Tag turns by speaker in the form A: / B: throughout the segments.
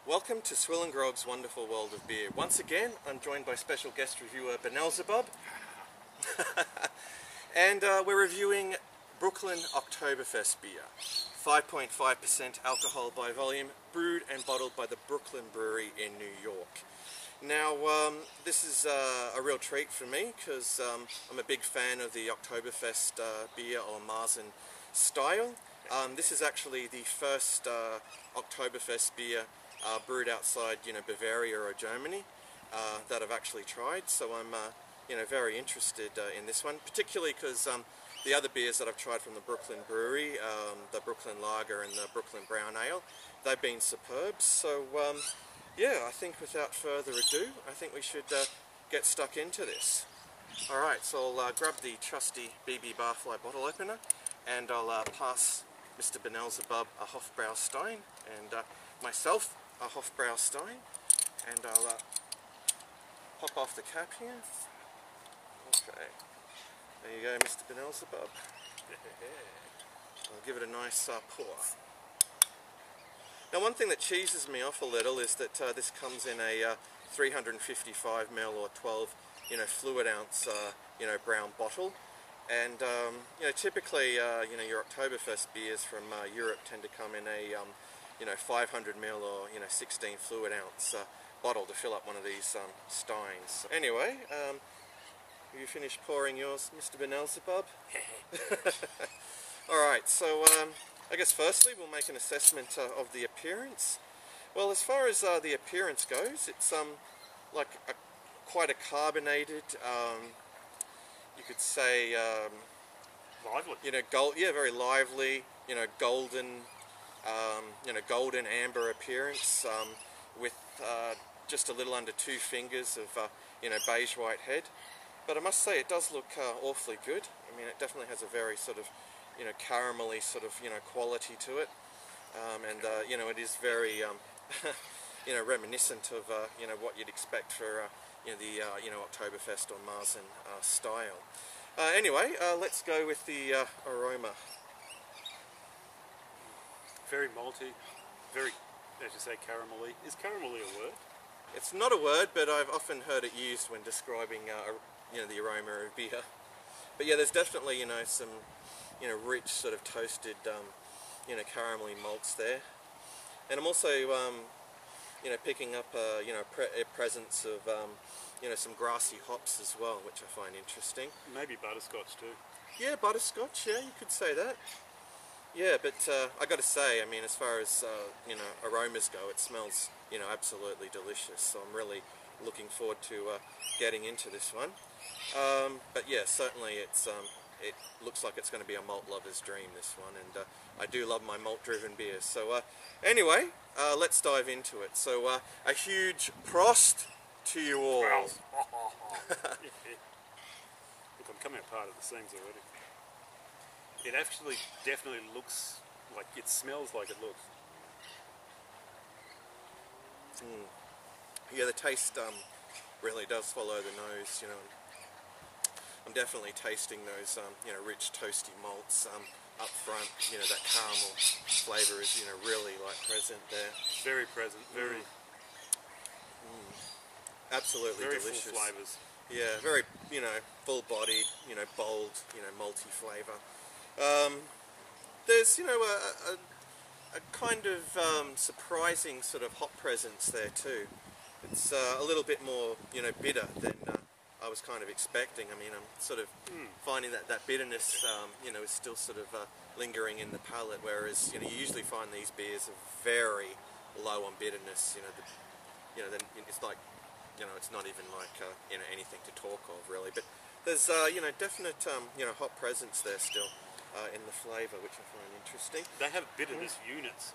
A: Welcome to SwillinGrog's wonderful world of beer. Once again, I'm joined by special guest reviewer Benelzebub. And we're reviewing Brooklyn Oktoberfest beer. 5.5% alcohol by volume, brewed and bottled by the Brooklyn Brewery in New York. Now, this is a real treat for me because I'm a big fan of the Oktoberfest beer or Marzen style. This is actually the first Oktoberfest beer brewed outside, Bavaria or Germany that I've actually tried. So I'm, very interested in this one, particularly because the other beers that I've tried from the Brooklyn Brewery, the Brooklyn Lager and the Brooklyn Brown Ale, they've been superb. So yeah, I think without further ado, I think we should get stuck into this. Alright, so I'll grab the trusty BB Barfly bottle opener and I'll pass Mr. Benelzebub a Hofbraustein and myself a Hofbraustein, and I'll pop off the cap here. Okay, there you go, Mr. Benelzebub. I'll give it a nice pour. Now, one thing that cheeses me off a little is that this comes in a 355ml or 12, fluid ounce, brown bottle. And typically, your Oktoberfest beers from Europe tend to come in a 500ml or 16 fluid ounce bottle to fill up one of these steins. Anyway, have you finished pouring yours, Mr. Benelzebub? Alright, so I guess firstly we'll make an assessment of the appearance. Well, as far as the appearance goes, it's like quite a carbonated, you could say,
B: lively.
A: Very lively, golden, golden amber appearance, with just a little under 2 fingers of, beige white head. But I must say it does look awfully good. I mean, it definitely has a very sort of, caramelly sort of, quality to it. And, it is very, reminiscent of, what you'd expect for, the, Oktoberfest or Marzen style. Anyway, let's go with the aroma.
B: Very malty, very, as you say, caramelly. Is caramelly a word?
A: It's not a word, but I've often heard it used when describing, the aroma of beer. But yeah, there's definitely, some, rich sort of toasted, caramelly malts there. And I'm also, picking up, a presence of, some grassy hops as well, which I find interesting.
B: Maybe butterscotch too. Yeah,
A: butterscotch, yeah, you could say that. Yeah, but I got to say, I mean, as far as, aromas go, it smells, absolutely delicious. So I'm really looking forward to getting into this one. But yeah, certainly it's, it looks like it's going to be a malt lover's dream, this one. And I do love my malt-driven beers. So anyway, let's dive into it. So a huge prost to you all.
B: Look, I'm coming apart at the seams already. It actually definitely looks like, it smells like it looks.
A: Yeah, the taste really does follow the nose, I'm definitely tasting those, rich toasty malts up front. That caramel flavour is, really like present there.
B: Very present, very...
A: Absolutely
B: very
A: delicious.
B: Full flavours.
A: Yeah, very, full-bodied, bold, malty flavour. There's, a kind of surprising sort of hop presence there too. It's a little bit more, bitter than I was kind of expecting. I mean, I'm sort of finding that bitterness, is still sort of lingering in the palate, whereas, you usually find these beers are very low on bitterness. Then it's like, it's not even like, anything to talk of really. But there's, definite, hop presence there still in the flavour, which I find interesting.
B: They have bitterness units.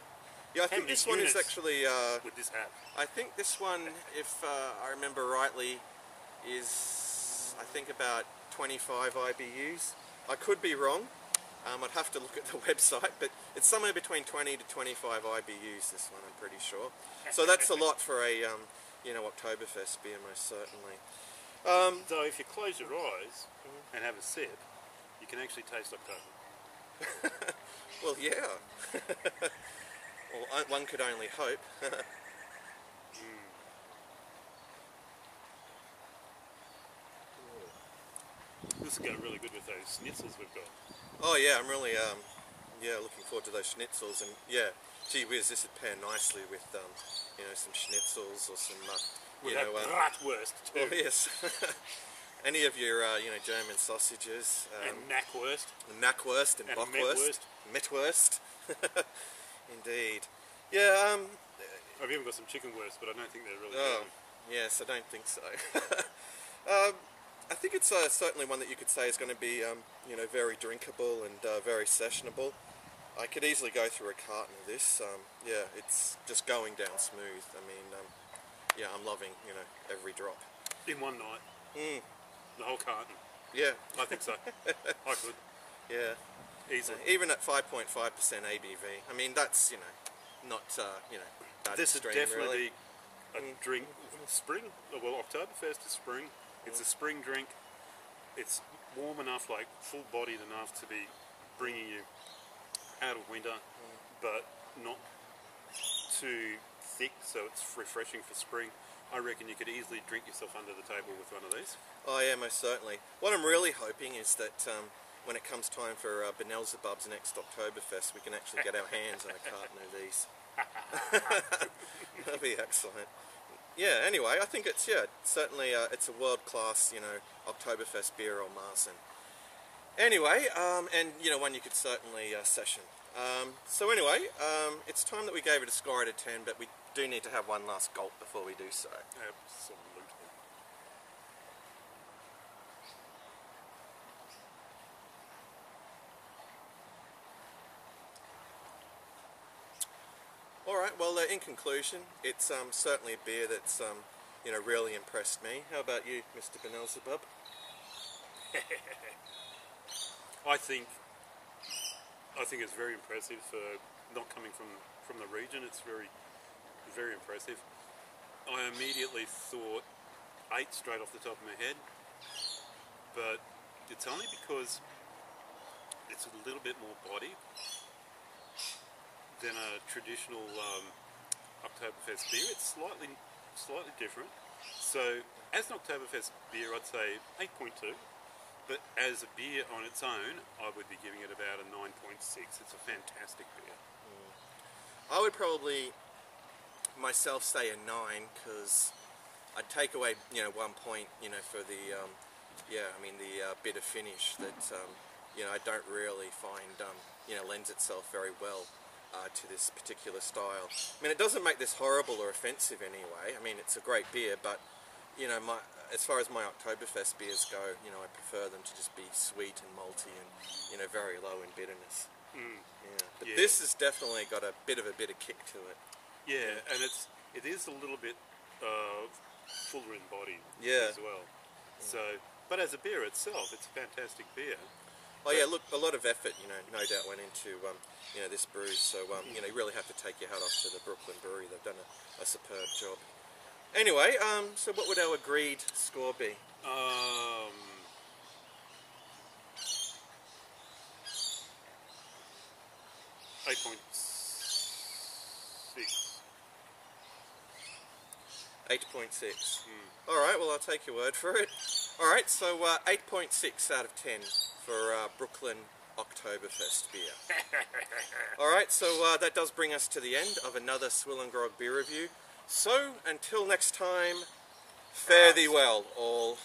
A: Yeah, I think this one is actually...
B: would this have?
A: I think this one, if I remember rightly, is, I think, about 25 IBUs. I could be wrong. I'd have to look at the website, but it's somewhere between 20 to 25 IBUs, this one, I'm pretty sure. So that's a lot for a, Oktoberfest beer, most certainly.
B: So if you close your eyes and have a sip, you can actually taste Oktober.
A: Well, yeah. Well, one could only hope.
B: this will go really good with those schnitzels we've got.
A: Oh yeah, I'm really looking forward to those schnitzels, and yeah, gee whiz, this would pair nicely with you know, some schnitzels or some
B: With that bratwurst too.
A: oh yes, any of your you know, German sausages,
B: And knackwurst.
A: knackwurst and
B: And
A: bockwurst, metwurst, indeed. Yeah,
B: I've even got some chicken wurst, but I don't think they're really
A: oh,
B: good.
A: yes, I don't think so. I think it's certainly one that you could say is going to be, you know, very drinkable and very sessionable. I could easily go through a carton of this. Yeah, it's just going down smooth. I mean, yeah, I'm loving, you know, every drop.
B: In one night.
A: Mm.
B: The whole carton.
A: Yeah.
B: I think so. I could.
A: Yeah.
B: Easily.
A: Even at 5.5% ABV. I mean, that's, you know, not, you know, that
B: This is
A: extreme,
B: definitely
A: really.
B: a drink. Spring. Well, Oktoberfest is spring. It's a spring drink. It's warm enough, like full-bodied enough to be bringing you out of winter, but not too thick, so it's refreshing for spring. I reckon you could easily drink yourself under the table with one of these.
A: Oh yeah, most certainly. What I'm really hoping is that when it comes time for Benelzebub's next Oktoberfest, we can actually get our hands on a carton of these. That'd be excellent. Yeah, anyway, I think it's, yeah, certainly it's a world-class, you know, Oktoberfest beer or Marzen. Anyway, and, you know, one you could certainly session. So anyway, it's time that we gave it a score out of 10, but we do need to have one last gulp before we do so.
B: Absolutely.
A: Alright, well, in conclusion, it's certainly a beer that's, you know, really impressed me. How about you, Mr. Benelzebub?
B: I think it's very impressive for not coming from the region. It's very impressive. I immediately thought 8 straight off the top of my head, but it's only because it's a little bit more body than a traditional Oktoberfest beer. It's slightly different. So as an Oktoberfest beer, I'd say 8.2. But as a beer on its own, I would be giving it about a 9.6. It's a fantastic beer.
A: I would probably myself say a 9, because I'd take away, you know, 1 point, you know, for the yeah, I mean the bitter finish that you know, I don't really find you know, lends itself very well to this particular style. I mean, it doesn't make this horrible or offensive anyway. I mean, it's a great beer, but you know, as far as my Oktoberfest beers go, you know, I prefer them to just be sweet and malty and, you know, very low in bitterness. Yeah. But
B: Yeah.
A: this has definitely got a bit of a bitter kick to it.
B: Yeah, and it is a little bit fuller in body
A: Yeah.
B: as well. So, but as a beer itself, it's a fantastic beer.
A: Oh yeah, look, a lot of effort, you know, no doubt went into, you know, this brew. So, you know, you really have to take your hat off to the Brooklyn Brewery. They've done a superb job. Anyway, so what would our agreed score be?
B: 8.6.
A: 8.6. Alright, well, I'll take your word for it. Alright, so 8.6 out of 10 for Brooklyn Oktoberfest beer. Alright, so that does bring us to the end of another SwillinGrog beer review. So, until next time, fare thee well, all.